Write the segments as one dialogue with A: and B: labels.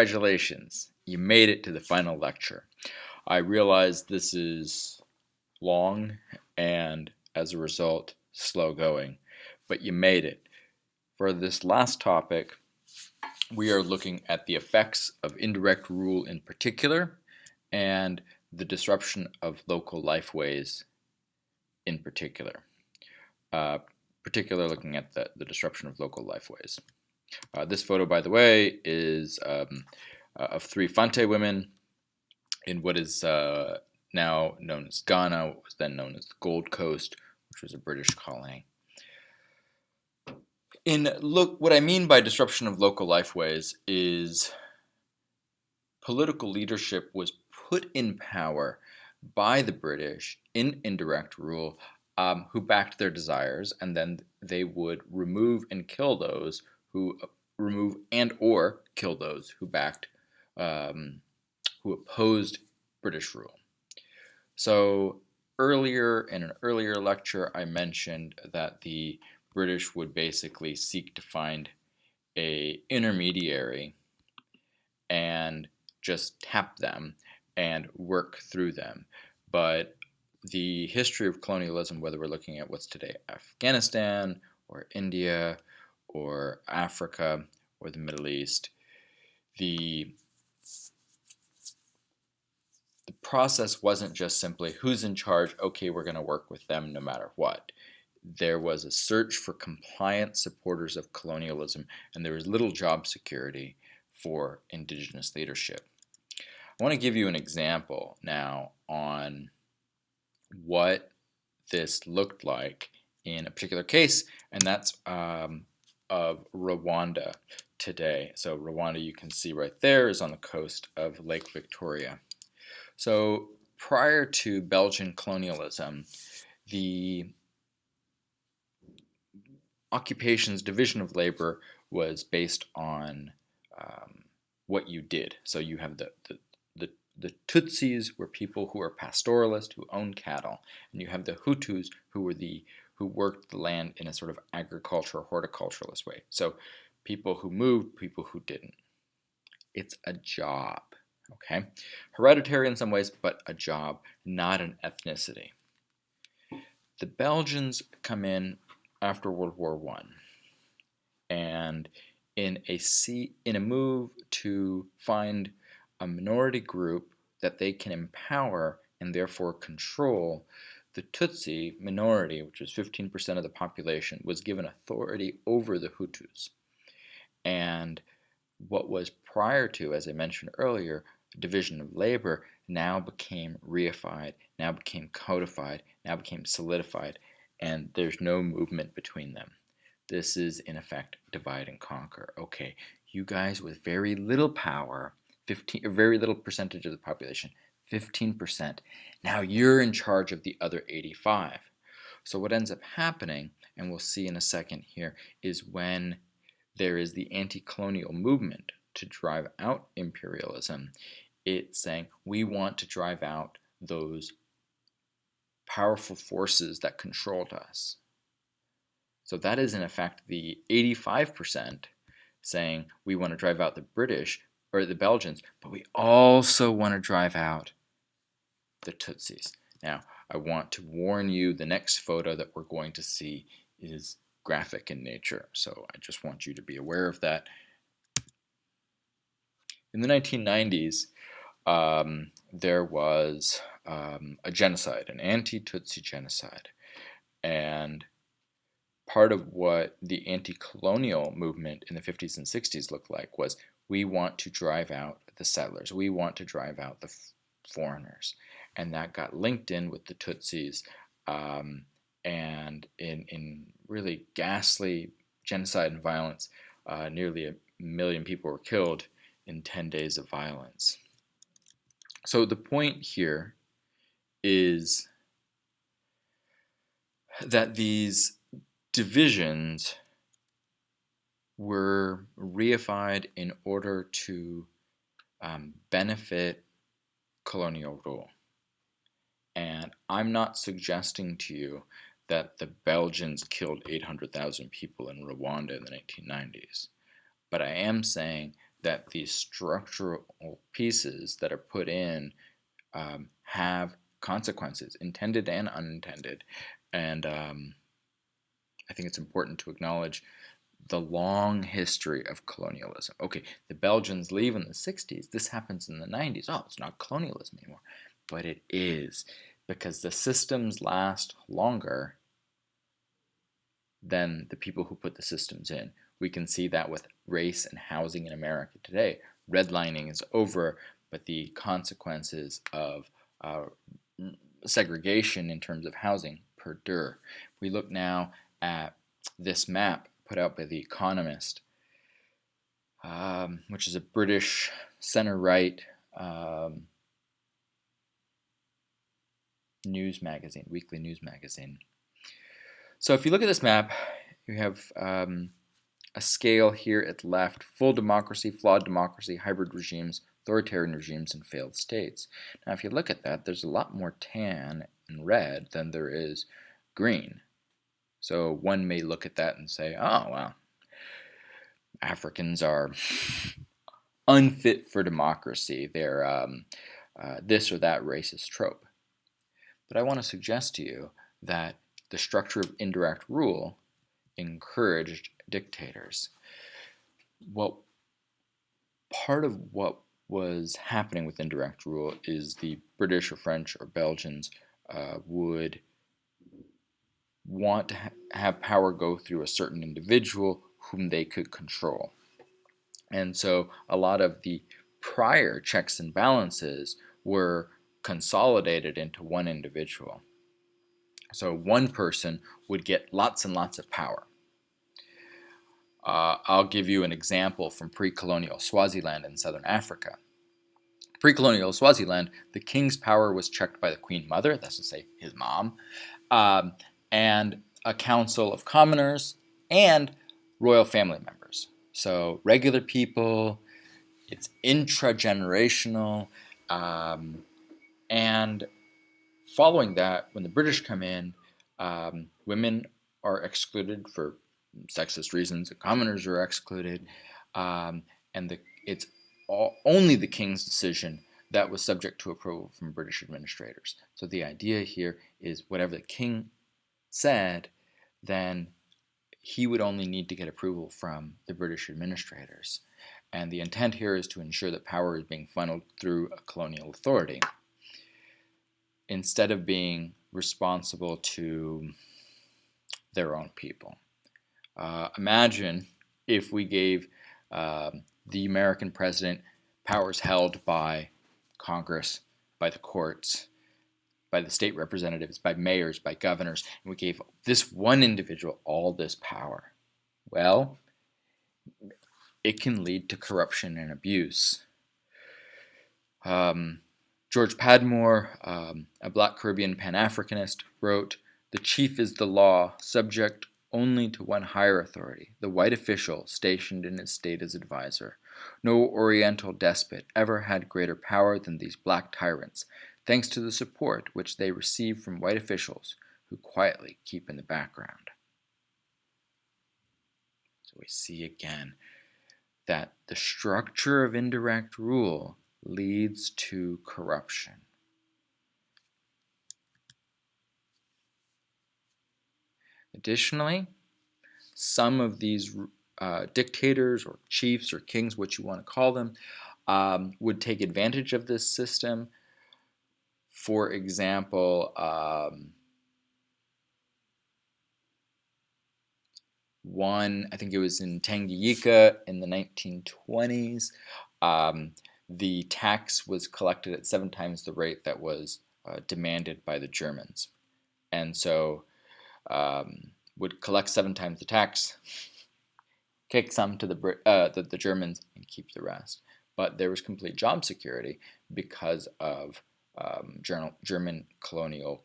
A: Congratulations, you made it to the final lecture. I realize this is long and, as a result, slow going, but you made it. For this last topic, we are looking at the effects of indirect rule in particular and the disruption of local lifeways in particular. Particularly looking at the disruption of local lifeways. This photo, by the way, is of three Fante women in what is now known as Ghana, what was then known as the Gold Coast, which was a British colony. What I mean by disruption of local lifeways is political leadership was put in power by the British in indirect rule, who backed their desires, and then they would remove and kill those who remove and or kill those who backed, who opposed British rule. So in an earlier lecture, I mentioned that the British would basically seek to find an intermediary and just tap them and work through them. But the history of colonialism, whether we're looking at what's today Afghanistan or India or Africa or the Middle East, the process wasn't just simply who's in charge, okay, we're going to work with them no matter what. There was a search for compliant supporters of colonialism, and there was little job security for indigenous leadership. I want to give you an example now on what this looked like in a particular case, and that's of Rwanda today. So Rwanda, you can see right there, is on the coast of Lake Victoria. So prior to Belgian colonialism, the occupation's division of labor was based on what you did. So you have the Tutsis were people who were pastoralists who owned cattle, and you have the Hutus who worked the land in a sort of agricultural, horticulturalist way. So people who moved, people who didn't. It's a job, okay? Hereditary in some ways, but a job, not an ethnicity. The Belgians come in after World War I, and in a move to find a minority group that they can empower and therefore control, the Tutsi minority, which is 15% of the population, was given authority over the Hutus. And what was prior to, as I mentioned earlier, division of labor now became reified, now became codified, now became solidified, and there's no movement between them. This is, in effect, divide and conquer. Okay, you guys with very little power, very little percentage of the population, 15%. Now you're in charge of the other 85. So what ends up happening, and we'll see in a second here, is when there is the anti-colonial movement to drive out imperialism, it's saying we want to drive out those powerful forces that controlled us. So that is in effect the 85% saying we want to drive out the British or the Belgians, but we also want to drive out the Tutsis. Now, I want to warn you, the next photo that we're going to see is graphic in nature, so I just want you to be aware of that. In the 1990s, there was a genocide, an anti-Tutsi genocide, and part of what the anti-colonial movement in the 50s and 60s looked like was we want to drive out the settlers, we want to drive out the foreigners, and that got linked in with the Tutsis, and in really ghastly genocide and violence, nearly 1 million people were killed in 10 days of violence. So the point here is that these divisions were reified in order to benefit colonial rule. And I'm not suggesting to you that the Belgians killed 800,000 people in Rwanda in the 1990s. But I am saying that these structural pieces that are put in have consequences, intended and unintended. And I think it's important to acknowledge the long history of colonialism. Okay, the Belgians leave in the 60s. This happens in the 90s. Oh, it's not colonialism anymore. But it is, because the systems last longer than the people who put the systems in. We can see that with race and housing in America today. Redlining is over, but the consequences of segregation in terms of housing perdure. We look now at this map put out by The Economist, which is a British center-right news magazine, weekly news magazine. So if you look at this map, you have a scale here at the left: full democracy, flawed democracy, hybrid regimes, authoritarian regimes, and failed states. Now if you look at that, there's a lot more tan and red than there is green. So one may look at that and say, oh, well, Africans are unfit for democracy. They're this or that racist trope. But I want to suggest to you that the structure of indirect rule encouraged dictators. Well, part of what was happening with indirect rule is the British or French or Belgians would want to have power go through a certain individual whom they could control. And so a lot of the prior checks and balances were consolidated into one individual. So one person would get lots and lots of power. I'll give you an example from pre-colonial Swaziland in southern Africa. Pre-colonial Swaziland, the king's power was checked by the Queen Mother, that's to say his mom, and a council of commoners and royal family members. So regular people, it's intra-generational, and following that, when the British come in, women are excluded for sexist reasons. The commoners are excluded, and it's only the king's decision that was subject to approval from British administrators. So the idea here is whatever the king said, then he would only need to get approval from the British administrators. And the intent here is to ensure that power is being funneled through a colonial authority, instead of being responsible to their own people. Imagine if we gave the American president powers held by Congress, by the courts, by the state representatives, by mayors, by governors, and we gave this one individual all this power. Well, it can lead to corruption and abuse. George Padmore, a Black Caribbean Pan-Africanist, wrote, "The chief is the law, subject only to one higher authority, the white official stationed in his state as advisor. No Oriental despot ever had greater power than these black tyrants, thanks to the support which they receive from white officials who quietly keep in the background." So we see again that the structure of indirect rule leads to corruption. Additionally, some of these dictators or chiefs or kings, what you want to call them, would take advantage of this system. For example, one, I think it was in Tanganyika in the 1920s, the tax was collected at 7 times the rate that was demanded by the Germans. And so would collect 7 times the tax, kick some to the Germans, and keep the rest. But there was complete job security because of German colonial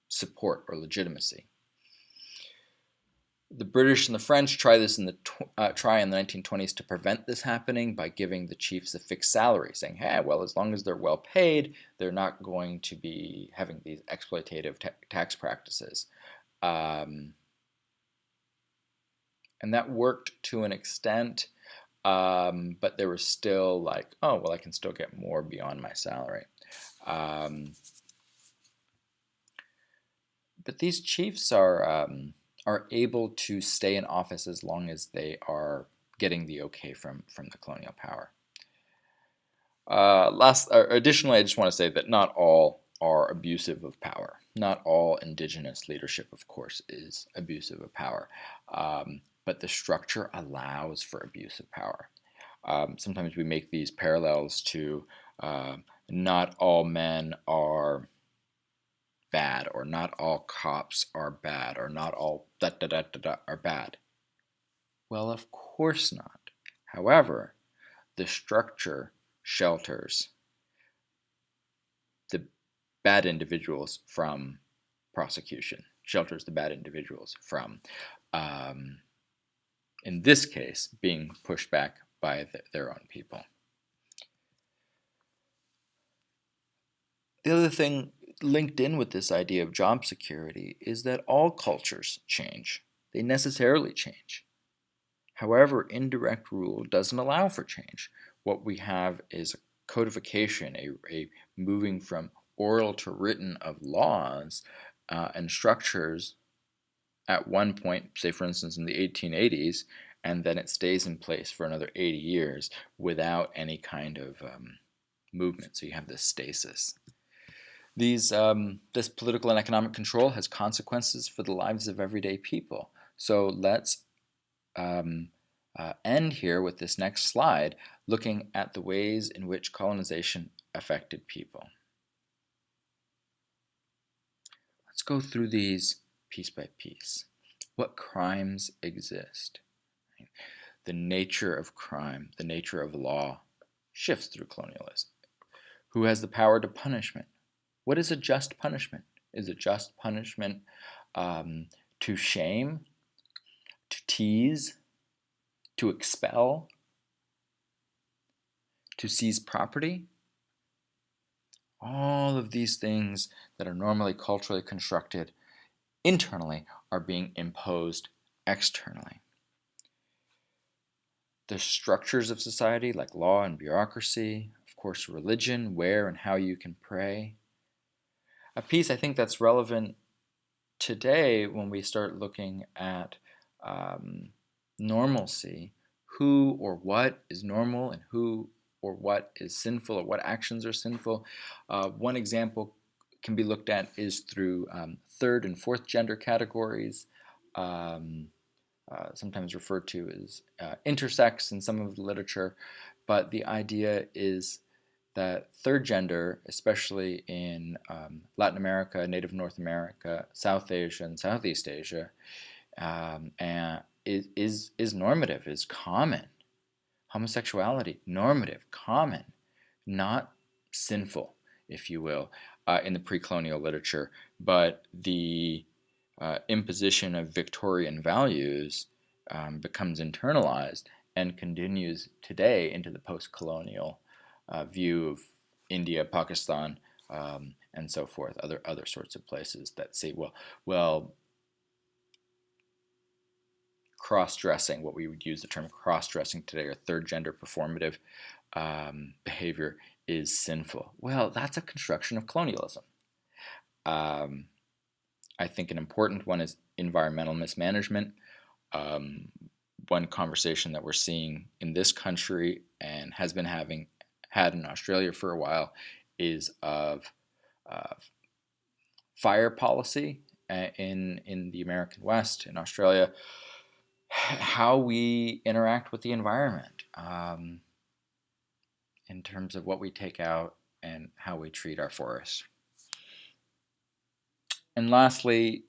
A: support or legitimacy. The British and the French try this in the 1920s to prevent this happening by giving the chiefs a fixed salary, saying, hey, well, as long as they're well paid, they're not going to be having these exploitative tax practices. And that worked to an extent. But there was still like, oh, well, I can still get more beyond my salary. Um, but these chiefs are able to stay in office as long as they are getting the okay from the colonial power. Additionally, I just want to say that not all are abusive of power. Not all indigenous leadership, of course, is abusive of power. But the structure allows for abuse of power. Sometimes we make these parallels to not all men are bad, or not all cops are bad, or not all da da da da da are bad. Well, of course not. However, the structure shelters the bad individuals from prosecution, shelters the bad individuals from, um, in this case, being pushed back by their own people. The other thing linked in with this idea of job security is that all cultures change. They necessarily change. However, indirect rule doesn't allow for change. What we have is a codification, a moving from oral to written of laws and structures at one point, say for instance in the 1880s, and then it stays in place for another 80 years without any kind of movement. So you have this stasis. This political and economic control has consequences for the lives of everyday people. So let's end here with this next slide, looking at the ways in which colonization affected people. Let's go through these piece by piece. What crimes exist? The nature of crime, the nature of law, shifts through colonialism. Who has the power to punishment? What is a just punishment? Is a just punishment to shame, to tease, to expel, to seize property? All of these things that are normally culturally constructed internally are being imposed externally. The structures of society, like law and bureaucracy, of course, religion, where and how you can pray. A piece I think that's relevant today when we start looking at normalcy, who or what is normal and who or what is sinful or what actions are sinful. One example can be looked at is through third and fourth gender categories, sometimes referred to as intersex in some of the literature, but the idea is that third gender, especially in Latin America, Native North America, South Asia, and Southeast Asia, and is normative, is common. Homosexuality, normative, common, not sinful, if you will, in the pre-colonial literature, but the imposition of Victorian values becomes internalized and continues today into the post-colonial view of India, Pakistan, and so forth, other sorts of places that say, well, cross-dressing, what we would use the term cross-dressing today, or third gender performative behavior is sinful. Well, that's a construction of colonialism. I think an important one is environmental mismanagement. One conversation that we're seeing in this country and has been had in Australia for a while is of fire policy in the American West, in Australia, how we interact with the environment in terms of what we take out and how we treat our forests. And lastly,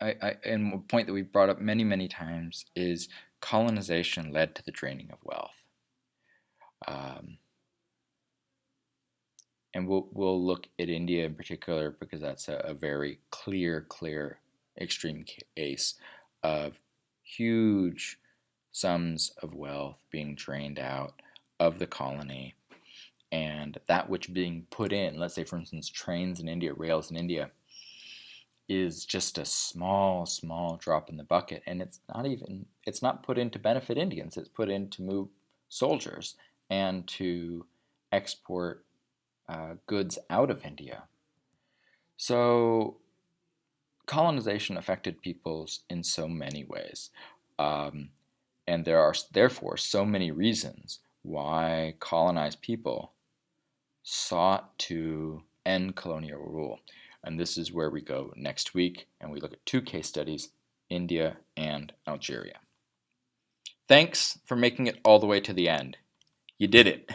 A: and a point that we've brought up many, many times is colonization led to the draining of wealth. And we'll look at India in particular because that's a very clear extreme case of huge sums of wealth being drained out of the colony, and that which being put in, let's say for instance trains in India, rails in India, is just a small drop in the bucket, and it's not put in to benefit Indians. It's put in to move soldiers and to export goods out of India. So colonization affected peoples in so many ways. Um, and there are therefore so many reasons why colonized people sought to end colonial rule. And this is where we go next week, and we look at two case studies, India and Algeria. Thanks for making it all the way to the end. You did it.